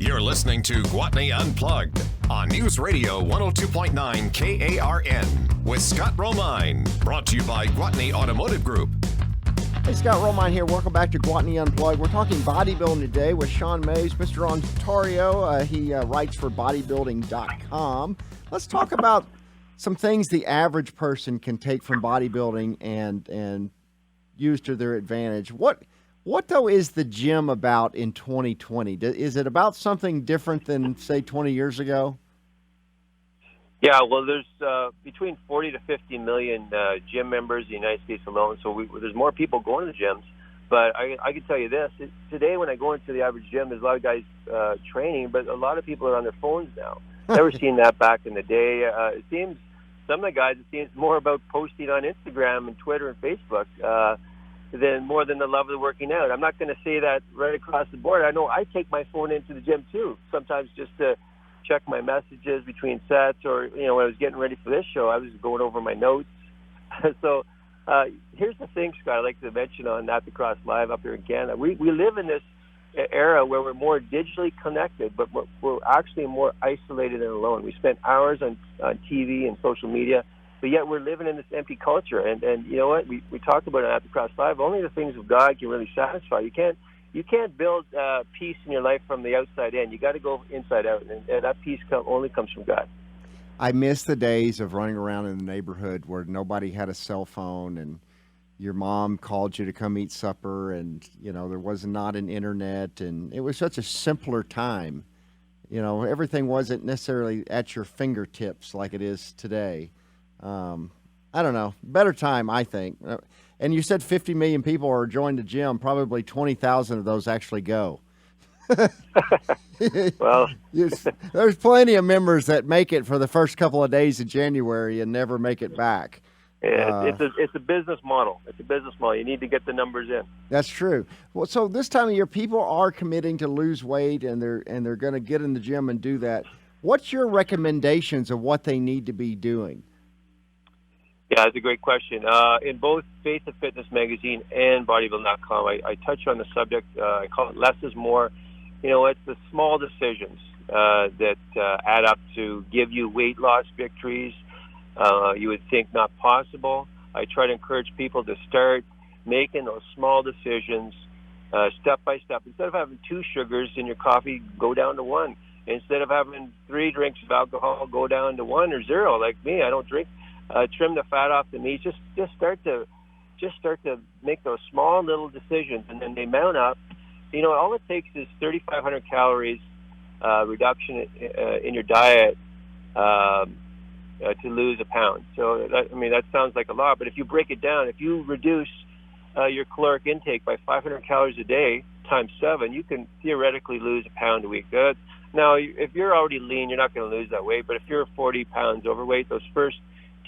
You're listening to Gwatney Unplugged on Newsradio 102.9 KARN with Scott Romine. Brought to you by Gwatney Automotive Group. Hey, Scott Romine here. Welcome back to Gwatney Unplugged. We're talking bodybuilding today with Shawn Maves, Mr. Ontario. He writes for bodybuilding.com. Let's talk about some things the average person can take from bodybuilding and use to their advantage. What though is the gym about in 2020? Is it about something different than, say, 20 years ago? Yeah, well, there's between 40 to 50 million gym members in the United States alone, so there's more people going to the gyms. But I can tell you this, today when I go into the average gym, there's a lot of guys training, but a lot of people are on their phones now. Never seen that back in the day. It seems, some of the guys, it seems more about posting on Instagram and Twitter and Facebook more than the love of the working out. I'm not going to say that right across the board. I know I take my phone into the gym too, sometimes just to check my messages between sets, or when I was getting ready for this show, I was going over my notes. So here's the thing, Scott, I'd like to mention on Not the Cross Live up here in Canada. We live in this era where we're more digitally connected, but we're actually more isolated and alone. We spend hours on TV and social media, but yet we're living in this empty culture. And you know what? We talked about it at the Cross Live. Only the things of God can really satisfy. You can't build peace in your life from the outside in. You got to go inside out, and that peace only comes from God. I miss the days of running around in the neighborhood where nobody had a cell phone, and your mom called you to come eat supper, and there was not an internet, and it was such a simpler time. Everything wasn't necessarily at your fingertips like it is today. I don't know. Better time, I think. And you said 50 million people are joining the gym. Probably 20,000 of those actually go. Well, there's plenty of members that make it for the first couple of days of January and never make it back. Yeah, it's a business model. It's a business model. You need to get the numbers in. That's true. Well, so this time of year, people are committing to lose weight, and they're going to get in the gym and do that. What's your recommendations of what they need to be doing? Yeah, that's a great question. In both Faith and Fitness magazine and Bodybuilding.com, I touch on the subject. I call it less is more. It's the small decisions that add up to give you weight loss victories you would think not possible. I try to encourage people to start making those small decisions step by step. Instead of having 2 sugars in your coffee, go down to 1. Instead of having 3 drinks of alcohol, go down to 1 or 0. Like me, I don't drink. Trim the fat off the meat. Just start to make those small little decisions, and then they mount up. All it takes is 3,500 calories reduction in your diet to lose a pound. So that sounds like a lot, but if you break it down, if you reduce your caloric intake by 500 calories a day times 7, you can theoretically lose a pound a week. Now, if you're already lean, you're not going to lose that weight, but if you're 40 pounds overweight, those first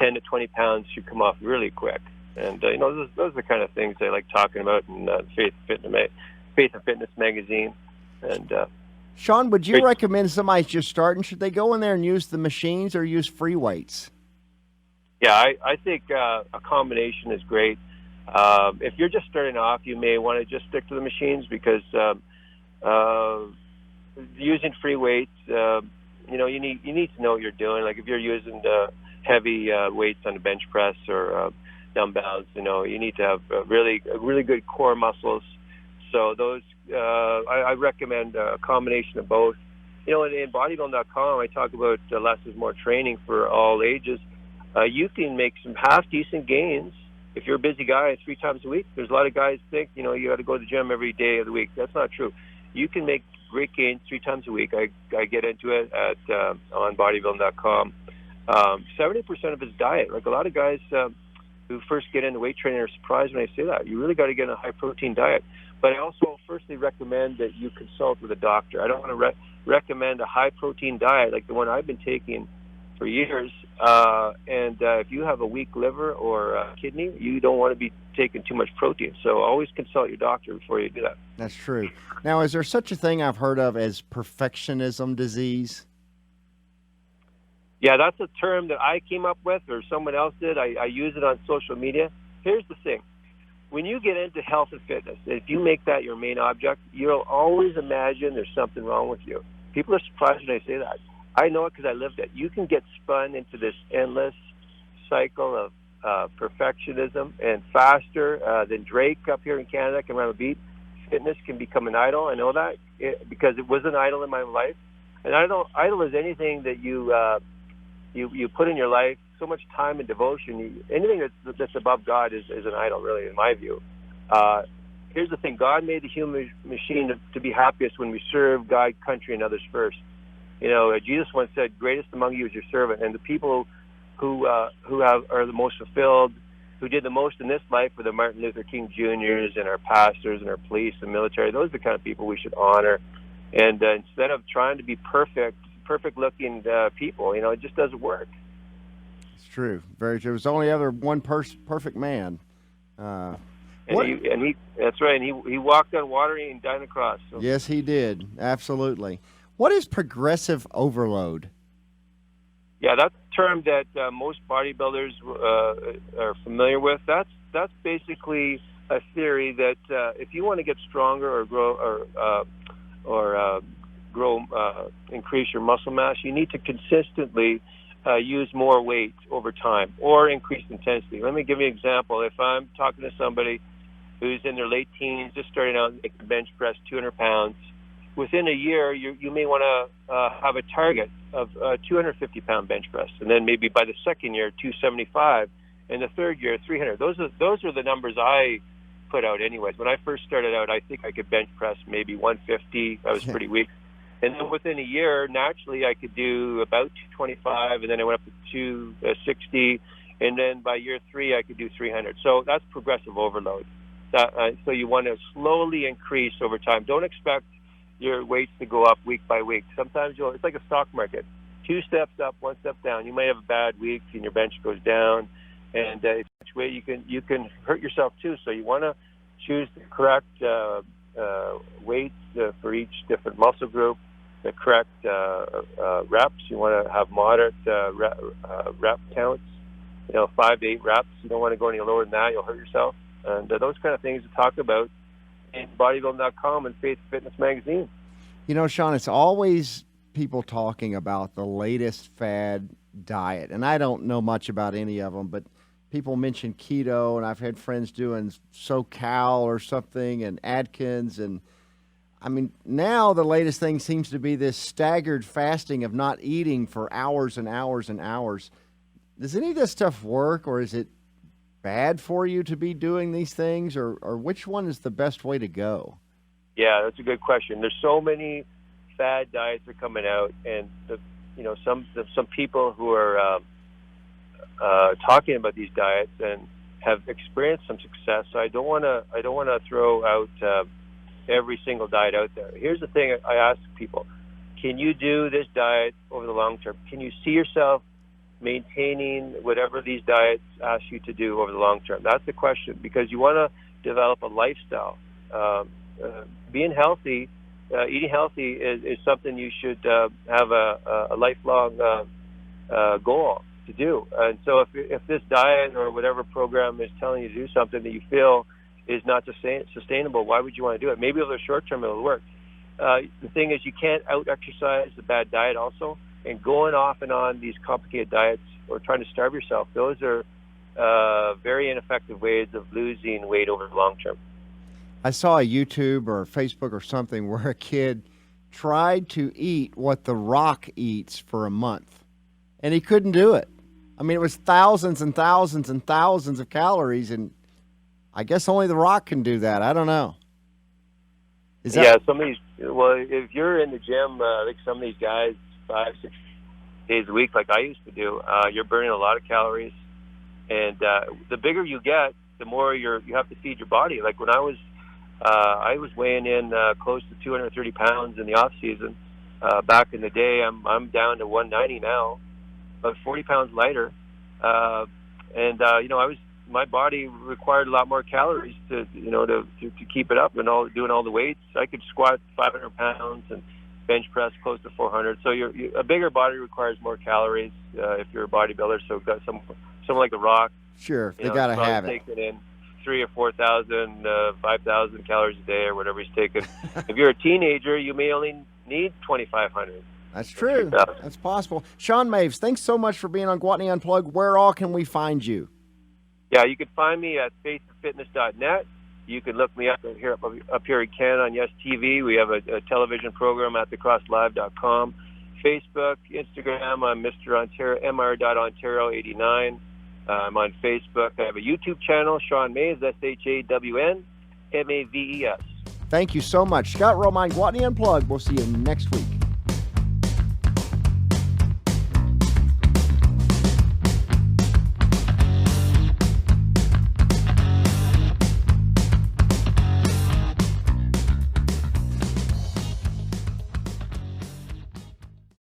10 to 20 pounds should come off really quick. And, those are the kind of things I like talking about in Faith and Fitness magazine. And Shawn, would you recommend somebody just starting? Should they go in there and use the machines or use free weights? Yeah, I think a combination is great. If you're just starting off, you may want to just stick to the machines because using free weights, you need to know what you're doing. Like if you're using heavy weights on a bench press or dumbbells, you need to have really good core muscles. So those, I recommend a combination of both. In bodybuilding.com, I talk about less is more training for all ages. You can make some half decent gains if you're a busy guy 3 times a week. There's a lot of guys think, you got to go to the gym every day of the week. That's not true. You can make great gains 3 times a week. I get into it on bodybuilding.com. 70% of his diet. Like a lot of guys who first get into weight training are surprised when I say that. You really got to get a high-protein diet. But I also firstly recommend that you consult with a doctor. I don't want to recommend a high-protein diet like the one I've been taking for years. If you have a weak liver or kidney, you don't want to be taking too much protein. So always consult your doctor before you do that. That's true. Now, is there such a thing I've heard of as perfectionism disease? Yeah, that's a term that I came up with or someone else did. I use it on social media. Here's the thing. When you get into health and fitness, if you make that your main object, you'll always imagine there's something wrong with you. People are surprised when I say that. I know it because I lived it. You can get spun into this endless cycle of perfectionism, and faster than Drake up here in Canada can run a beat. Fitness can become an idol. I know that because it was an idol in my life. An idol is anything that you put in your life, so much time and devotion. Anything that's above God is an idol, really, in my view. Here's the thing: God made the human machine to be happiest when we serve God, country, and others first. Jesus once said, "Greatest among you is your servant," and the people who are the most fulfilled, who did the most in this life, were the Martin Luther King Juniors and our pastors and our police and military. Those are the kind of people we should honor. And instead of trying to be perfect-looking people, it just doesn't work. It's true. Very true. There was only ever one perfect man. That's right. And he walked on water and died on the cross. So. Yes, he did. Absolutely. What is progressive overload? Yeah, that's a term that most bodybuilders are familiar with. That's basically a theory that if you want to get stronger or increase your muscle mass, you need to consistently use more weight over time or increase intensity. Let me give you an example. If I'm talking to somebody who's in their late teens, just starting out, and they can bench press 200 pounds, within a year, you may want to have a target of 250-pound bench press, and then maybe by the second year, 275, and the third year, 300. Those are the numbers I put out anyways. When I first started out, I think I could bench press maybe 150. I was pretty weak. And then within a year, naturally, I could do about 225, and then I went up to 260, and then by year 3, I could do 300. So that's progressive overload. So you want to slowly increase over time. Don't expect your weights to go up week by week. Sometimes it's like a stock market. 2 steps up, 1 step down. You may have a bad week and your bench goes down, and each way you can hurt yourself too. So you want to choose the correct weights for each different muscle group, the correct reps. You want to have moderate rep counts. 5 to 8 reps. You don't want to go any lower than that. You'll hurt yourself. And those kind of things to talk about in bodybuilding.com and Faith Fitness Magazine. Shawn, it's always people talking about the latest fad diet, and I don't know much about any of them, but people mention keto, and I've had friends doing SoCal or something, and Atkins, and I mean, now the latest thing seems to be this staggered fasting of not eating for hours and hours and hours. Does any of this stuff work, or is it bad for you to be doing these things, or which one is the best way to go? Yeah, that's a good question. There's so many fad diets are coming out, and some people who are talking about these diets and have experienced some success. So I don't want to throw out every single diet out there. Here's the thing: I ask people, can you do this diet over the long term? Can you see yourself maintaining whatever these diets ask you to do over the long term? That's the question, because you want to develop a lifestyle. Being healthy, eating healthy is something you should have a lifelong goal to do. And so if this diet or whatever program is telling you to do something that you feel is not sustainable, why would you want to do it? Maybe over the short term it'll work. The thing is, you can't out-exercise the bad diet also. And going off and on these complicated diets or trying to starve yourself, those are very ineffective ways of losing weight over the long term. I saw a YouTube or Facebook or something where a kid tried to eat what The Rock eats for a month, and he couldn't do it. I mean, it was thousands and thousands and thousands of calories, and I guess only The Rock can do that. I don't know. Some of these, if you're in the gym, like some of these guys, 5-6 days a week, like I used to do, you're burning a lot of calories, and the bigger you get, the more you have to feed your body. Like when I was weighing in close to 230 pounds in the off season. Back in the day, I'm down to 190 now, about 40 pounds lighter, my body required a lot more calories to keep it up and doing all the weights. I could squat 500 pounds and bench press close to 400. So a bigger body requires more calories if you're a bodybuilder. So got someone like The Rock. Sure, they got to have it. Taking in 3,000 or 4,000, 5,000 calories a day or whatever he's taking. If you're a teenager, you may only need 2,500. That's true. 3,000. That's possible. Shawn Maves, thanks so much for being on Guatney Unplugged. Where all can we find you? Yeah, you can find me at faithfitness.net. You can look me up here in Canada on Yes TV. We have a television program at thecrosslive.com. Facebook, Instagram, I'm Mr. Ontario, mr.ontario89. I'm on Facebook. I have a YouTube channel, Shawn Maves, SHAWN MAVES. Thank you so much. Scott Romine, Guatney Unplugged. We'll see you next week.